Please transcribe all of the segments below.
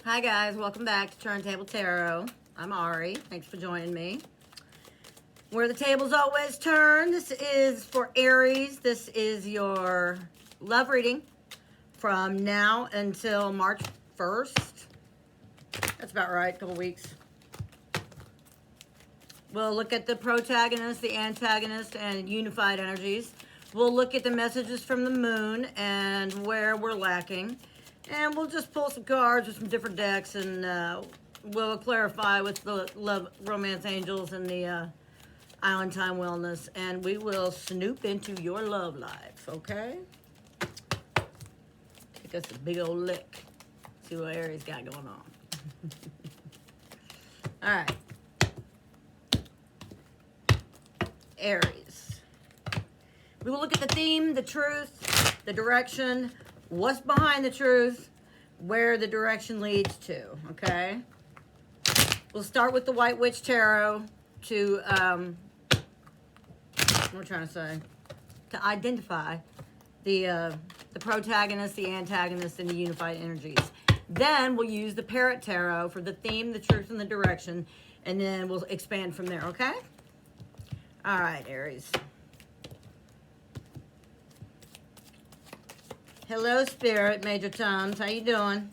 Hi guys, welcome back to Turntable Tarot. I'm Ari. Thanks for joining me. Where the tables always turn. This is for Aries. This is your love reading from now until March 1st. That's about right, a couple weeks. We'll look at the protagonist, the antagonist, and unified energies. We'll look at the messages from the moon and where we're lacking. And we'll just pull some cards with some different decks, and we'll clarify with the love, romance angels and the island time wellness, and we will snoop into your love life, okay? Take us a big old lick. See what Aries got going on. All right. Aries. We will look at the theme, the truth, the direction, what's behind the truth, where the direction leads to, okay? We'll start with the White Witch Tarot to, what am I trying to say? To identify the protagonist, the antagonist, and the unified energies. Then we'll use the Parrot Tarot for the theme, the truth, and the direction, and then we'll expand from there, okay? All right, Aries. Hello, Spirit, Major Toms. How you doing?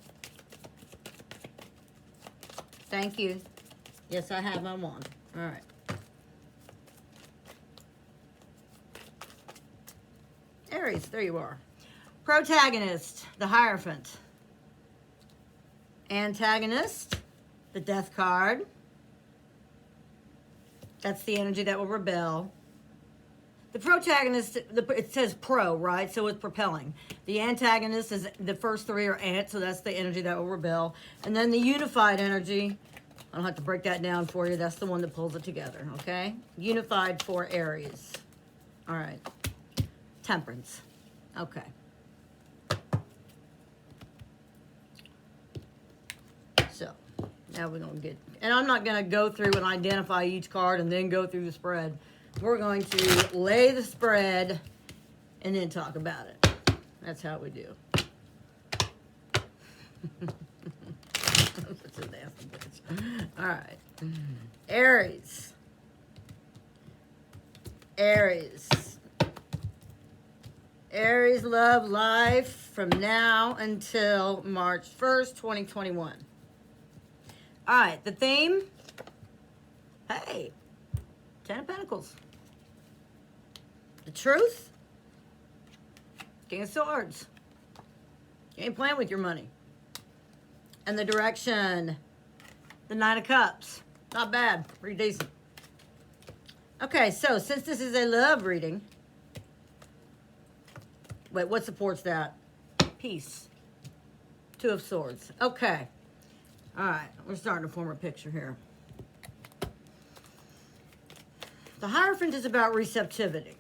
Thank you. Yes, I have my wand. All right. Aries, there you are. Protagonist, the Hierophant. Antagonist, the Death card. That's the energy that will rebel. The protagonist, it says pro, right? So it's propelling. The antagonist is, the first three are ant, so that's the energy that will rebel. And then the unified energy, I don't have to break that down for you. That's the one that pulls it together, okay? Unified for Aries. All right. Temperance. Okay. So, now we're going to get, and I'm not going to go through and identify each card and then go through the spread. We're going to lay the spread and then talk about it. That's how we do. All right. Aries. Aries. Aries love life from now until March 1st, 2021. All right, the theme. Hey, 10 of Pentacles. The truth. King of Swords. You ain't playing with your money. And the direction. The Nine of Cups. Not bad. Pretty decent. Okay, so since this is a love reading. Wait, what supports that? Peace. Two of Swords. Okay. All right, we're starting to form a picture here. The Hierophant is about receptivity.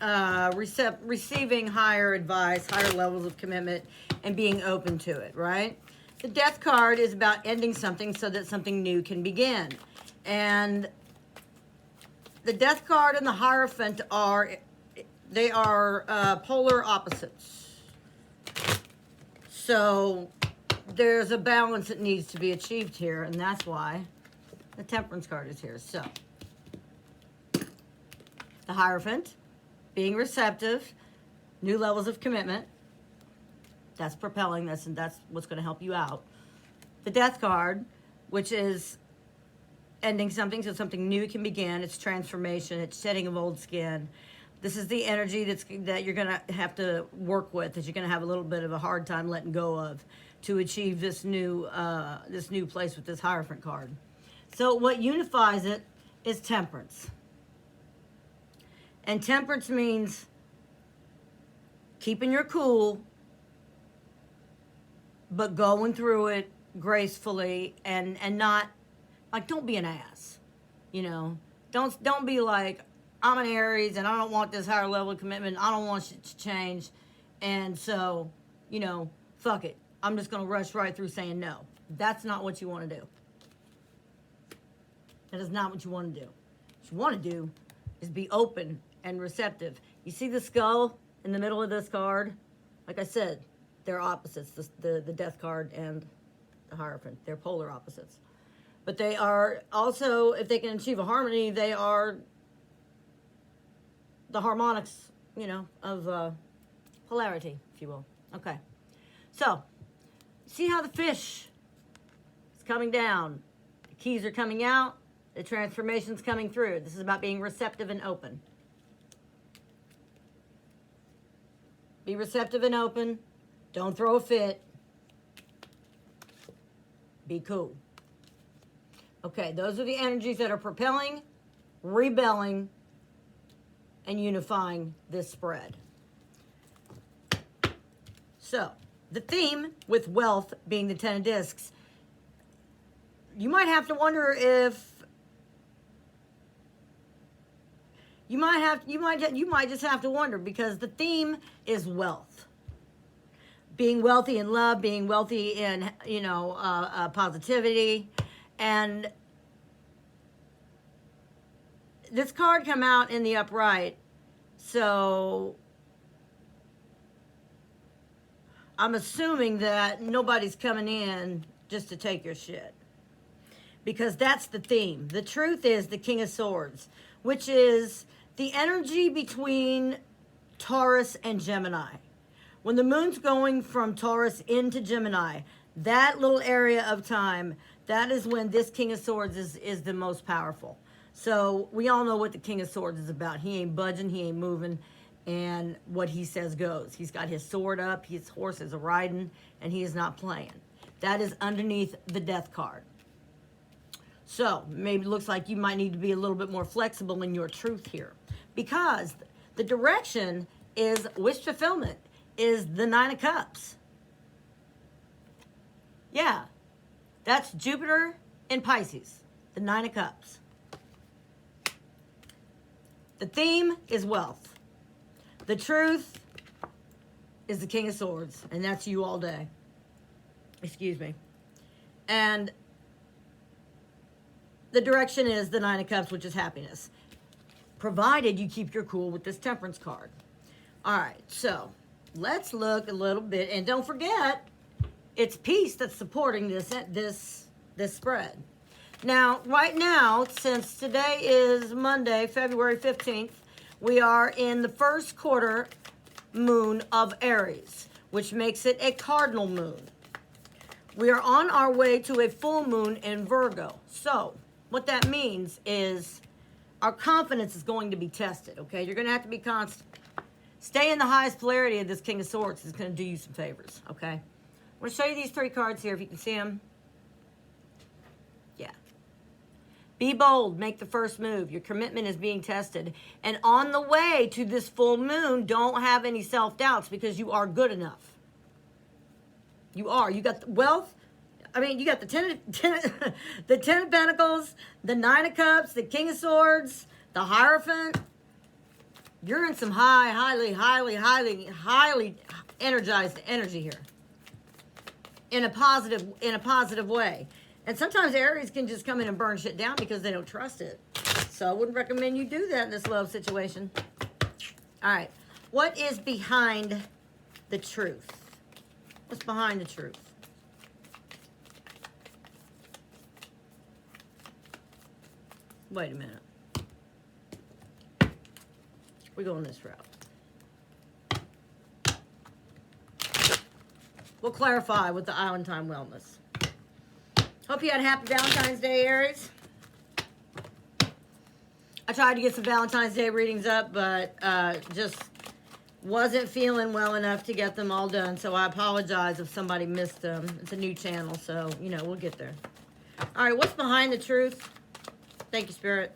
Receiving higher advice, higher levels of commitment, and being open to it, right? The Death card is about ending something so that something new can begin. And the Death card and the Hierophant are polar opposites. So there's a balance that needs to be achieved here, and that's why the Temperance card is here. So the Hierophant, being receptive, new levels of commitment. That's propelling this, and that's what's going to help you out. The Death card, which is ending something so something new can begin. It's transformation. It's shedding of old skin. This is the energy that you're going to have to work with, that you're going to have a little bit of a hard time letting go of to achieve this new place with this Hierophant card. So what unifies it is Temperance. And Temperance means keeping your cool, but going through it gracefully and not, like, don't be an ass, you know? Don't be like, I'm an Aries and I don't want this higher level of commitment. I don't want shit to change. And so, you know, fuck it. I'm just going to rush right through saying no. That's not what you want to do. That is not what you want to do. What you want to do is be open and receptive. You see the skull in the middle of this card? Like I said, they're opposites, the Death card and the Hierophant. They're polar opposites. But they are also, if they can achieve a harmony, they are the harmonics, you know, of polarity, if you will. Okay. So, see how the fish is coming down. The keys are coming out. The transformation's coming through. This is about being receptive and open. Be receptive and open. Don't throw a fit. Be cool. Okay, those are the energies that are propelling, rebelling, and unifying this spread. So, the theme with wealth being the 10 of discs, you might have to wonder if you might just have to wonder, because the theme is wealth. Being wealthy in love, being wealthy in, you know, positivity. And this card come out in the upright, so I'm assuming that nobody's coming in just to take your shit, because that's the theme. The truth is the King of Swords, which is the energy between Taurus and Gemini. When the moon's going from Taurus into Gemini, that little area of time, that is when this King of Swords is the most powerful. So we all know what the King of Swords is about. He ain't budging, he ain't moving, and what he says goes. He's got his sword up, his horse is riding, and he is not playing. That is underneath the Death card. So maybe it looks like you might need to be a little bit more flexible in your truth here, because the direction is wish fulfillment, is the 9 of Cups. Yeah, that's Jupiter in Pisces, the 9 of Cups. The theme is wealth. The truth is the King of Swords, and that's you all day. Excuse me. And the direction is the 9 of Cups, which is happiness, provided you keep your cool with this Temperance card. All right, so let's look a little bit, and don't forget, it's peace that's supporting this spread. Now, right now, since today is Monday, February 15th, we are in the first quarter moon of Aries, which makes it a cardinal moon. We are on our way to a full moon in Virgo. So, what that means is our confidence is going to be tested, okay? You're going to have to be constant. Stay in the highest polarity of this King of Swords is going to do you some favors, okay? I'm going to show you these 3 cards here, if you can see them. Yeah. Be bold. Make the first move. Your commitment is being tested. And on the way to this full moon, don't have any self-doubts, because you are good enough. You are. You got the wealth. I mean, you got the 10 of Pentacles, the 9 of Cups, the King of Swords, the Hierophant. You're in some highly energized energy here. In a positive way. And sometimes Aries can just come in and burn shit down because they don't trust it. So I wouldn't recommend you do that in this love situation. All right. What is behind the truth? What's behind the truth? Wait a minute. We're going this route. We'll clarify with the Island Time Wellness. Hope you had a happy Valentine's Day, Aries. I tried to get some Valentine's Day readings up, but just wasn't feeling well enough to get them all done. So I apologize if somebody missed them. It's a new channel, so, you know, we'll get there. All right, what's behind the truth? Thank you, Spirit.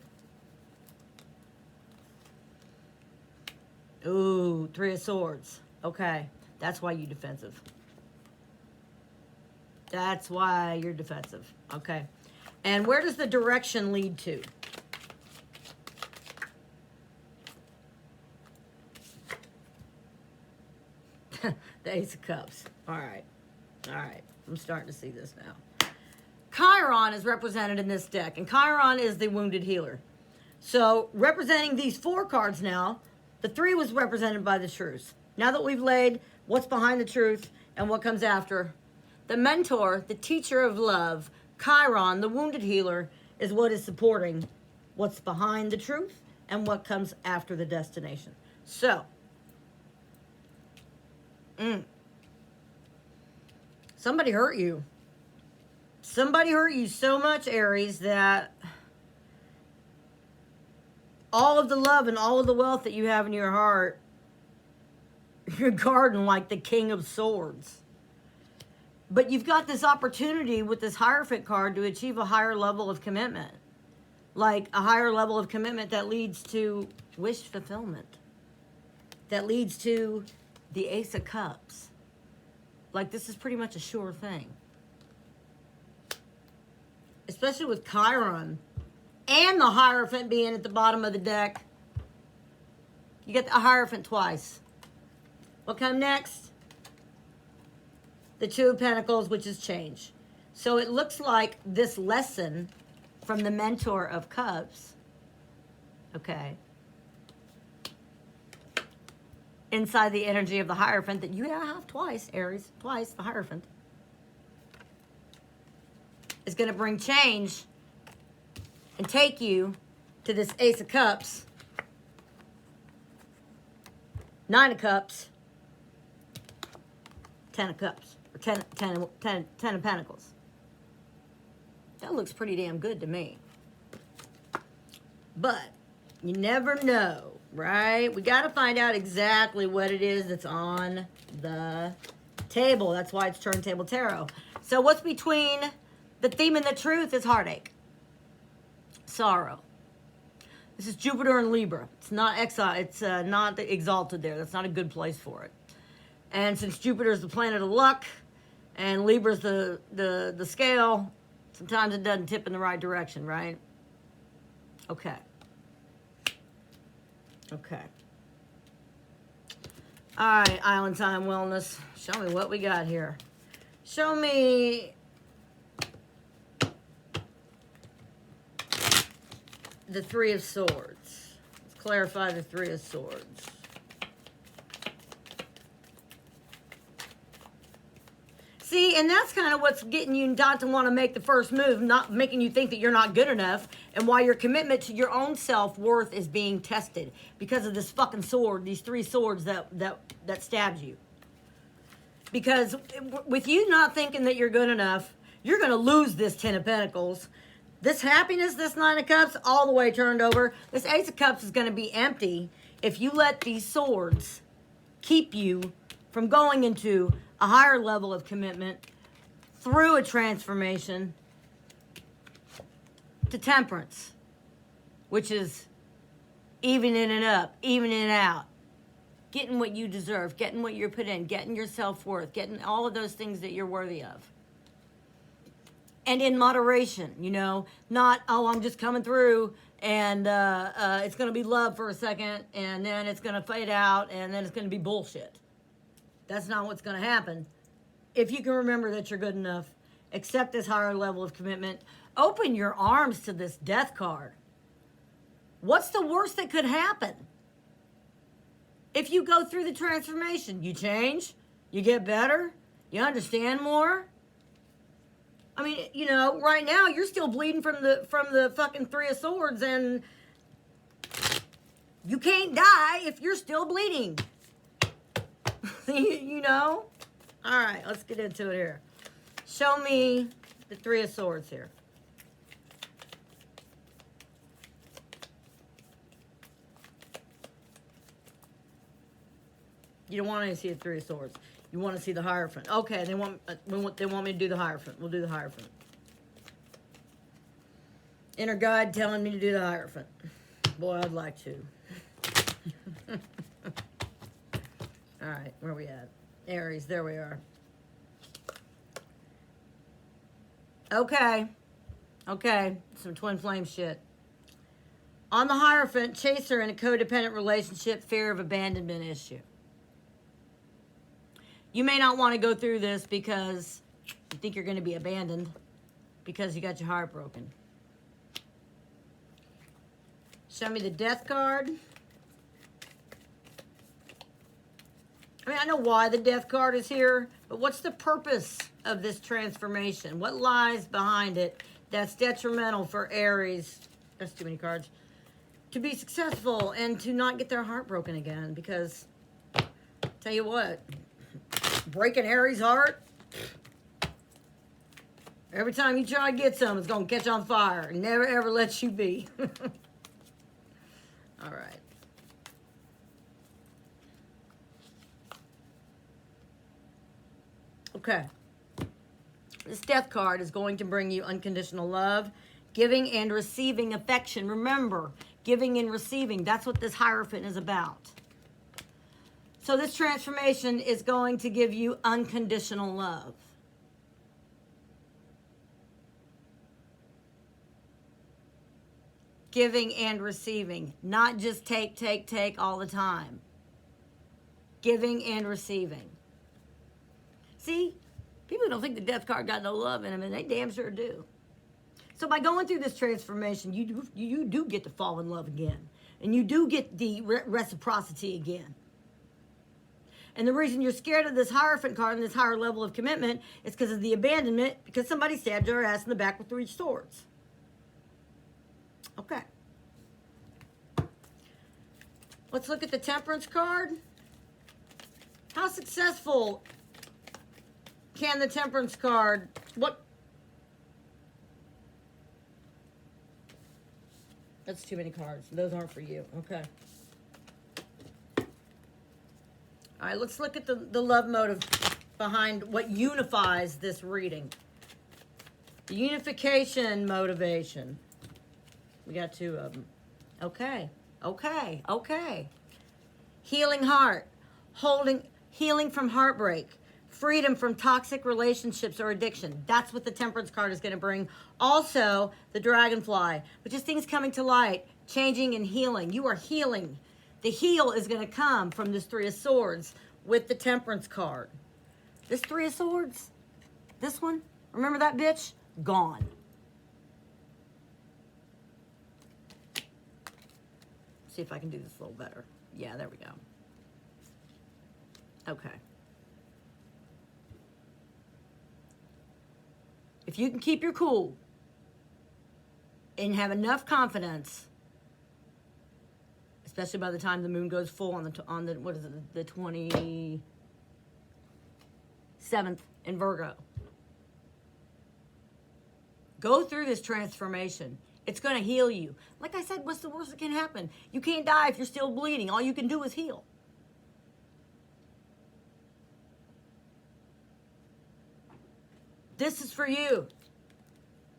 Ooh, 3 of Swords. Okay, that's why you're defensive. That's why you're defensive. Okay. And where does the direction lead to? The Ace of Cups. All right. All right. I'm starting to see this now. Chiron is represented in this deck, and Chiron is the wounded healer. So, representing these 4 cards now, the 3 was represented by the truth. Now that we've laid what's behind the truth and what comes after, The mentor, the teacher of love, Chiron, the wounded healer, is what is supporting what's behind the truth and what comes after the destination. So, somebody hurt you. Somebody hurt you so much, Aries, that all of the love and all of the wealth that you have in your heart, you're guarding like the King of Swords. But you've got this opportunity with this Hierophant card to achieve a higher level of commitment. Like a higher level of commitment that leads to wish fulfillment. That leads to the Ace of Cups. Like this is pretty much a sure thing. Especially with Chiron and the Hierophant being at the bottom of the deck. You get the Hierophant twice. What comes next? The Two of Pentacles, which is change. So it looks like this lesson from the Mentor of Cups, okay, inside the energy of the Hierophant that you now have twice, Aries, twice the Hierophant, is going to bring change and take you to this Ace of Cups, Nine of Cups, Ten of Cups, or Ten of Pentacles. That looks pretty damn good to me. But you never know, right? We got to find out exactly what it is that's on the table. That's why it's Turntable Tarot. So what's between the theme and the truth is heartache, sorrow. This is Jupiter and Libra. It's not exile. It's not exalted there. That's not a good place for it. And since Jupiter is the planet of luck and Libra's the scale, sometimes it doesn't tip in the right direction, right? Okay. Okay. All right, Island Time Wellness. Show me what we got here. Show me the Three of Swords. Let's clarify the Three of Swords. See, and that's kind of what's getting you not to want to make the first move, not making you think that you're not good enough, and why your commitment to your own self-worth is being tested because of this fucking sword, these three swords that stabbed you. Because with you not thinking that you're good enough, you're going to lose this Ten of Pentacles. This happiness, this Nine of Cups, all the way turned over. This Ace of Cups is going to be empty if you let these swords keep you from going into a higher level of commitment through a transformation to temperance, which is evening it up, evening it out, getting what you deserve, getting what you're put in, getting your self-worth, getting all of those things that you're worthy of. And in moderation, you know, not, oh, I'm just coming through and it's going to be love for a second and then it's going to fade out and then it's going to be bullshit. That's not what's going to happen. If you can remember that you're good enough, accept this higher level of commitment, open your arms to this Death card. What's the worst that could happen? If you go through the transformation, you change, you get better, you understand more. I mean, you know, right now you're still bleeding from the fucking Three of Swords, and you can't die if you're still bleeding. You know? All right, let's get into it here. Show me the Three of Swords here. You don't want to see the Three of Swords. You want to see the Hierophant. Okay, they want me to do the Hierophant. We'll do the Hierophant. Inner guide telling me to do the Hierophant. Boy, I'd like to. All right, where are we at? Aries, there we are. Okay, some twin flame shit. On the Hierophant, chaser in a codependent relationship, fear of abandonment issue. You may not want to go through this because you think you're going to be abandoned because you got your heart broken. Show me the Death card. I mean, I know why the Death card is here, But what's the purpose of this transformation? What lies behind it that's detrimental for Aries? That's too many cards. To be successful and to not get their heart broken again. Because, tell you what, breaking Aries' heart, every time you try to get some, it's going to catch on fire and never ever let you be. All right. Okay. This death card is going to bring you unconditional love, giving and receiving affection. Remember, giving and receiving, that's what this Hierophant is about. So this transformation is going to give you unconditional love. Giving and receiving, not just take all the time. Giving and receiving. See, people don't think the death card got no love in them, and they damn sure do. So by going through this transformation, you do get to fall in love again. And you do get the reciprocity again. And the reason you're scared of this Hierophant card and this higher level of commitment is because of the abandonment, because somebody stabbed your ass in the back with 3 swords. Okay. Let's look at the Temperance card. How successful can the Temperance card, That's too many cards. Those aren't for you. Okay. All right, let's look at the love motive behind what unifies this reading. The unification motivation. We got 2 of them. Okay. Healing heart. Healing from heartbreak. Freedom from toxic relationships or addiction. That's what the Temperance card is going to bring. Also, the Dragonfly, which is things coming to light, changing and healing. You are healing. The heal is going to come from this 3 of Swords with the Temperance card. This 3 of Swords, this one, remember that bitch? Gone. See if I can do this a little better. Yeah, there we go. Okay. If you can keep your cool and have enough confidence, especially by the time the moon goes full on the what is it, the 27th in Virgo. Go through this transformation. It's going to heal you. Like I said, what's the worst that can happen? You can't die if you're still bleeding. All you can do is heal. This is for you.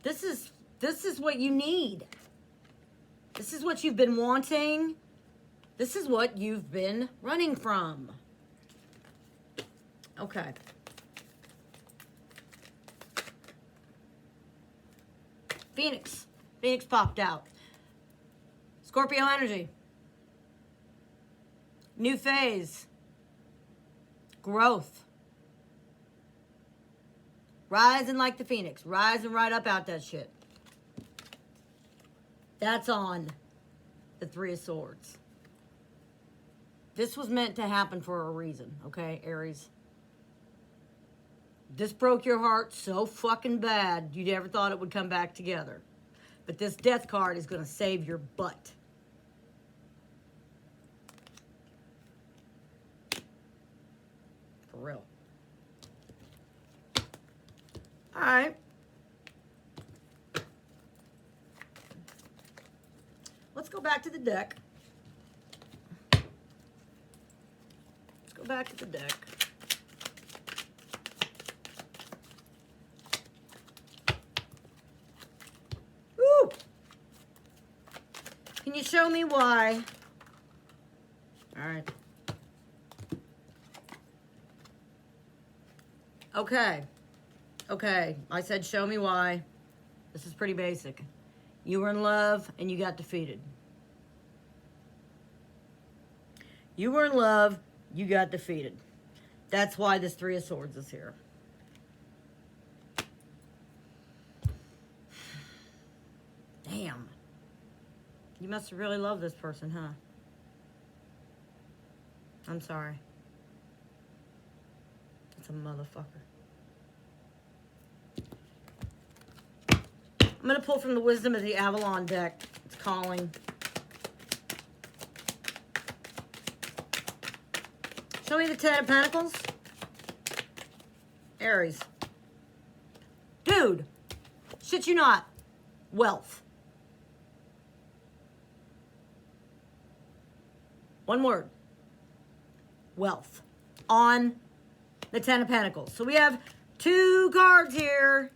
This is what you need. This is what you've been wanting. This is what you've been running from. Okay. Phoenix. Phoenix popped out. Scorpio energy. New phase. Growth. Rising like the Phoenix. Rising right up out that shit. That's on the 3 of Swords. This was meant to happen for a reason, okay, Aries? This broke your heart so fucking bad, you never thought it would come back together. But this Death card is going to save your butt. For real. All right. Let's go back to the deck. Let's go back to the deck. Woo! Can you show me why? All right. Okay. Okay, I said show me why. This is pretty basic. You were in love and you got defeated. You were in love, you got defeated. That's why this 3 of Swords is here. Damn. You must have really loved this person, huh? I'm sorry. That's a motherfucker. I'm going to pull from the Wisdom of the Avalon deck. It's calling. Show me the Ten of Pentacles. Aries. Dude, shit you not. Wealth. One word. Wealth. On the Ten of Pentacles. So we have two cards here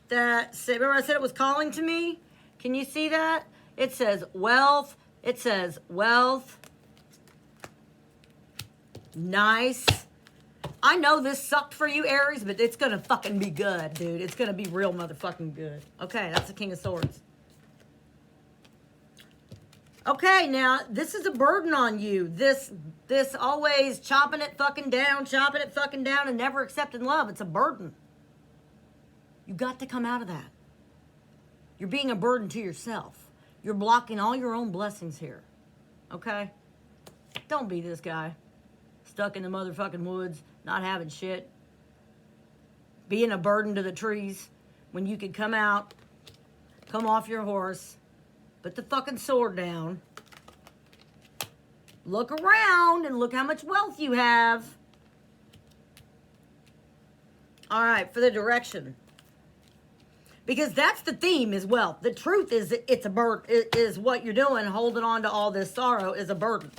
that say, remember I said it was calling to me? Can you see that? It says wealth. It says wealth. Nice. I know this sucked for you, Aries, but it's going to fucking be good, dude. It's going to be real motherfucking good. Okay, that's the King of Swords. Okay, now, this is a burden on you. This always chopping it fucking down, and never accepting love. It's a burden. You got to come out of that. You're being a burden to yourself. You're blocking all your own blessings here. Okay? Don't be this guy. Stuck in the motherfucking woods, not having shit. Being a burden to the trees when you could come out, come off your horse, put the fucking sword down, look around and look how much wealth you have. All right, for the direction. Because that's the theme is wealth. The truth is it's a burden, is what you're doing, holding on to all this sorrow is a burden.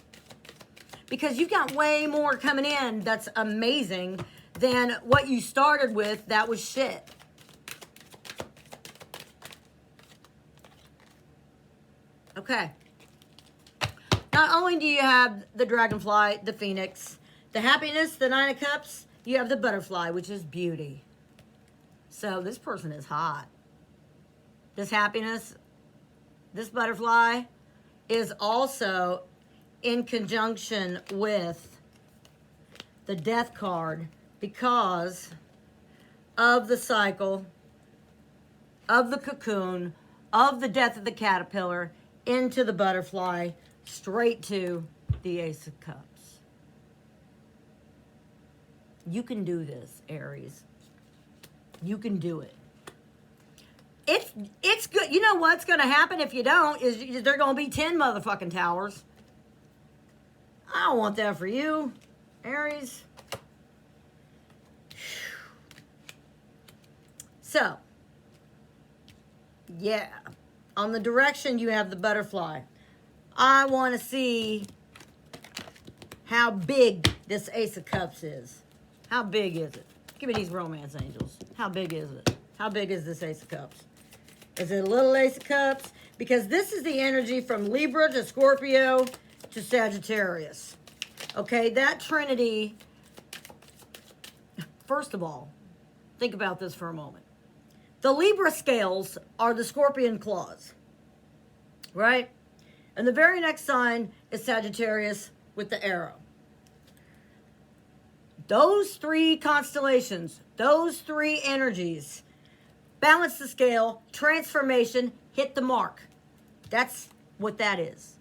Because you've got way more coming in that's amazing than what you started with that was shit. Okay. Not only do you have the dragonfly, the phoenix, the happiness, the Nine of Cups, you have the butterfly, which is beauty. So this person is hot. This happiness, this butterfly is also in conjunction with the death card because of the cycle, of the cocoon, of the death of the caterpillar into the butterfly, straight to the Ace of Cups. You can do this, Aries. You can do it. It's good. You know what's going to happen if you don't is there going to be 10 motherfucking towers. I don't want that for you, Aries. So, yeah. On the direction, you have the butterfly. I want to see how big this Ace of Cups is. How big is it? Give me these romance angels. How big is it? How big is this Ace of Cups? Is it a little Ace of Cups? Because this is the energy from Libra to Scorpio to Sagittarius. Okay, that trinity, first of all, think about this for a moment. The Libra scales are the scorpion claws, right? And the very next sign is Sagittarius with the arrow. Those three constellations, those three energies, balance the scale, transformation, hit the mark. That's what that is.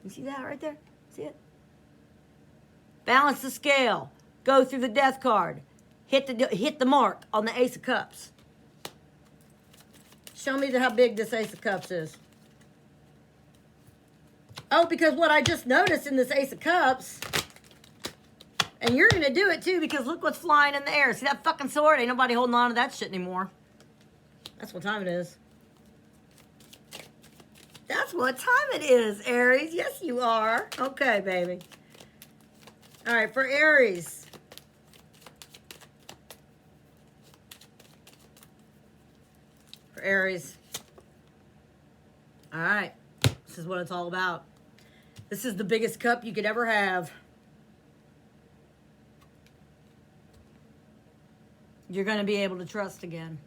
You see that right there? See it? Balance the scale. Go through the death card. Hit the mark on the Ace of Cups. Show me how big this Ace of Cups is. Oh, because what I just noticed in this Ace of Cups, and you're going to do it too, because look what's flying in the air. See that fucking sword? Ain't nobody holding on to that shit anymore. That's what time it is. That's what time it is, Aries. Yes, you are. Okay, baby. All right, for Aries. For Aries. All right. This is what it's all about. This is the biggest cup you could ever have. You're going to be able to trust again.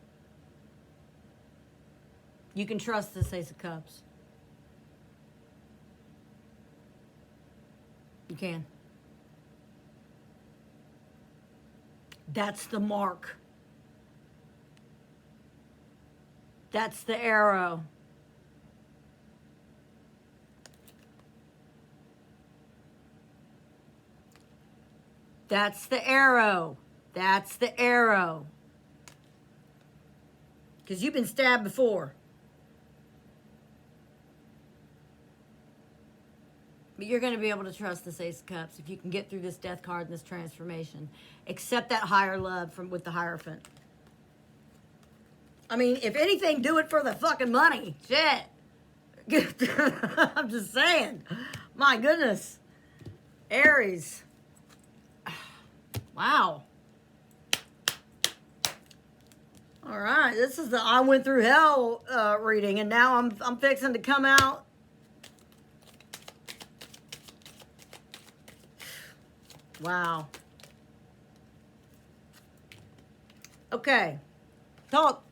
You can trust this Ace of Cups. You can. That's the mark. That's the arrow. That's the arrow That's the arrow. Because you've been stabbed before. But you're going to be able to trust this Ace of Cups if you can get through this Death card and this transformation. Accept that higher love with the Hierophant. I mean, if anything, do it for the fucking money. Shit. I'm just saying. My goodness. Aries. Wow. All right. This is the I went through hell reading, and now I'm fixing to come out. Wow. Okay. Talk.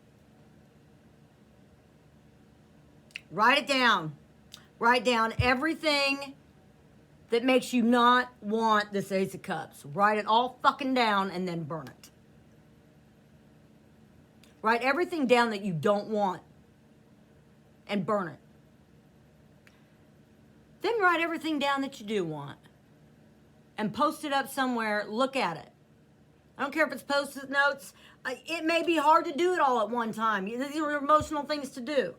Write it down. Write down everything that makes you not want this Ace of Cups. Write it all fucking down and then burn it. Write everything down that you don't want and burn it. Then write everything down that you do want and post it up somewhere. Look at it. I don't care if it's post-it notes. It may be hard to do it all at one time. These are emotional things to do.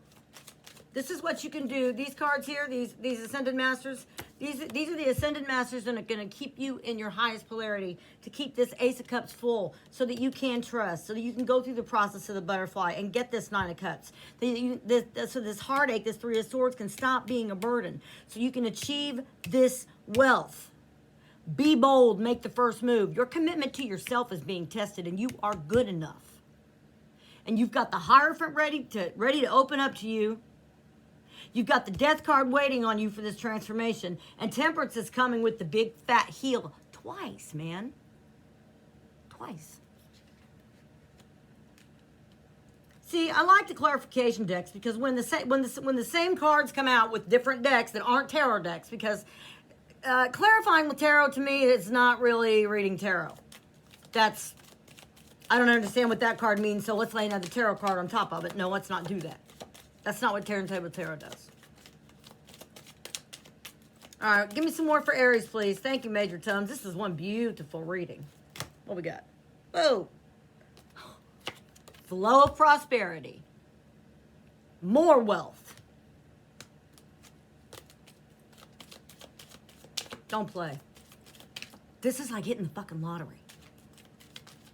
This is what you can do. These cards here, these Ascended Masters, these are the Ascended Masters that are going to keep you in your highest polarity, to keep this Ace of Cups full so that you can trust, so that you can go through the process of the butterfly and get this Nine of Cups. So this heartache, this Three of Swords can stop being a burden. So you can achieve this wealth. Be bold, make the first move. Your commitment to yourself is being tested, and you are good enough. And you've got the Hierophant ready to open up to you. You've got the Death card waiting on you for this transformation. And Temperance is coming with the big fat heel. Twice, man. Twice. See, I like the clarification decks because when the same cards come out with different decks that aren't tarot decks, because clarifying with tarot to me is not really reading tarot. I don't understand what that card means, so let's lay another tarot card on top of it. No, let's not do that. That's not what Turntable Tarot does. All right, give me some more for Aries, please. Thank you, Major Tums. This is one beautiful reading. What we got? Whoa. Flow of prosperity. More wealth. Don't play. This is like hitting the fucking lottery.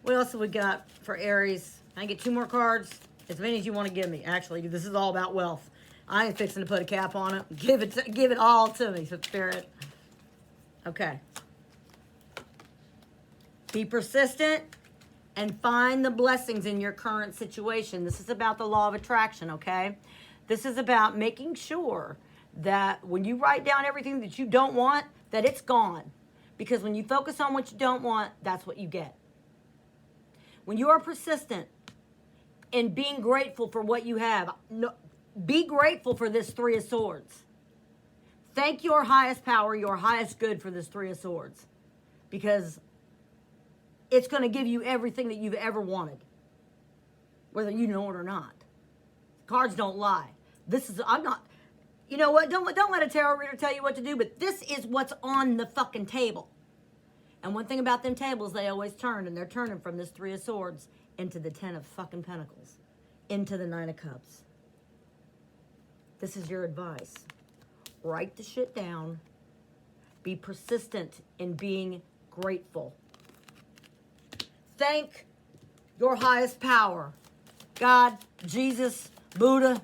What else have we got for Aries? Can I get 2 more cards? As many as you want to give me. Actually, this is all about wealth. I ain't fixing to put a cap on it. Give it all to me, Spirit. Okay. Be persistent and find the blessings in your current situation. This is about the law of attraction, okay? This is about making sure that when you write down everything that you don't want, that it's gone. Because when you focus on what you don't want, that's what you get. When you are persistent in being grateful for what you have, be grateful for this Three of Swords. Thank your highest power, your highest good for this Three of Swords. Because it's going to give you everything that you've ever wanted. Whether you know it or not. Cards don't lie. I'm not, you know what, don't let a tarot reader tell you what to do, but this is what's on the fucking table. And one thing about them tables, they always turn, and they're turning from this Three of Swords into the 10 of fucking Pentacles. Into the 9 of Cups. This is your advice. Write the shit down. Be persistent in being grateful. Thank your highest power. God, Jesus, Buddha,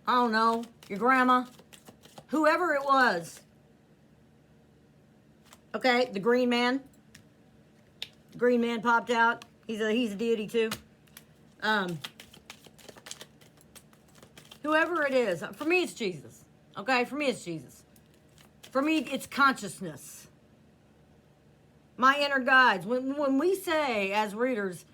I don't know, your grandma, whoever it was. Okay, the green man. The green man popped out. He's a deity too. Whoever it is. For me, it's Jesus. Okay, for me, it's Jesus. For me, it's consciousness. My inner guides. When we say, as readers,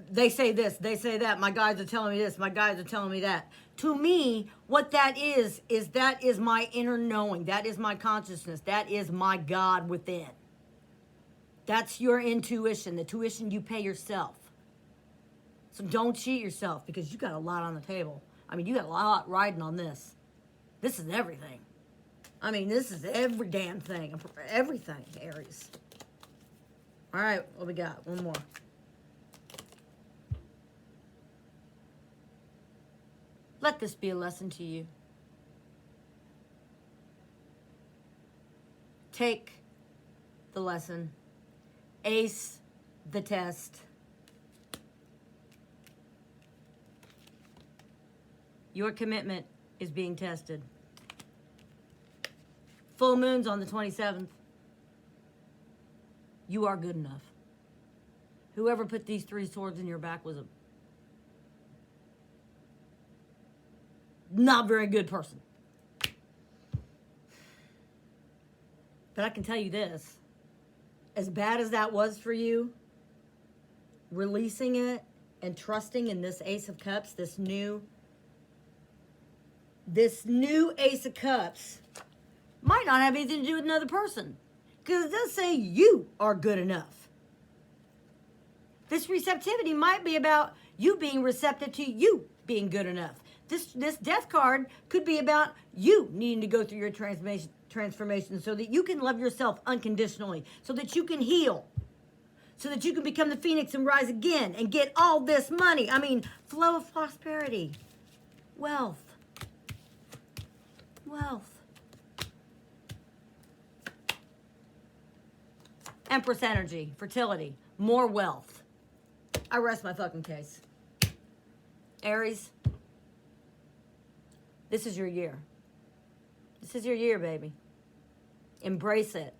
they say this, they say that, my guides are telling me this, my guides are telling me that. To me, what that is that is my inner knowing. That is my consciousness. That is my God within. That's your intuition, the tuition you pay yourself. So don't cheat yourself because you got a lot on the table. I mean, you got a lot riding on this. This is everything. I mean, this is every damn thing. Everything, Aries. All right, what we got? One more. Let this be a lesson to you. Take the lesson. Ace the test. Your commitment is being tested. Full moon's on the 27th. You are good enough. Whoever put these 3 swords in your back was a not very good person. But I can tell you this, as bad as that was for you, releasing it and trusting in this Ace of Cups, this new Ace of Cups, might not have anything to do with another person. Because it does say you are good enough. This receptivity might be about you being receptive to you being good enough. This death card could be about you needing to go through your transformation so that you can love yourself unconditionally, so that you can heal, so that you can become the phoenix and rise again and get all this money. I mean, flow of prosperity, wealth. Empress energy, fertility, more wealth. I rest my fucking case. Aries, this is your year. This is your year, baby. Embrace it.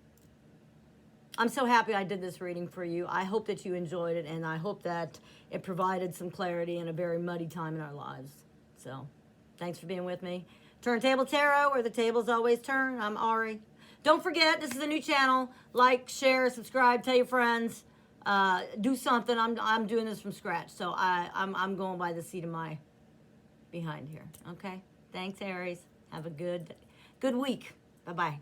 I'm so happy I did this reading for you. I hope that you enjoyed it, and I hope that it provided some clarity in a very muddy time in our lives. So, thanks for being with me. Turntable Tarot, where the tables always turn. I'm Ari. Don't forget, this is a new channel. Like, share, subscribe, tell your friends. Do something. I'm doing this from scratch, so I'm going by the seat of my behind here. Okay. Thanks, Aries. Have a good week. Bye-bye.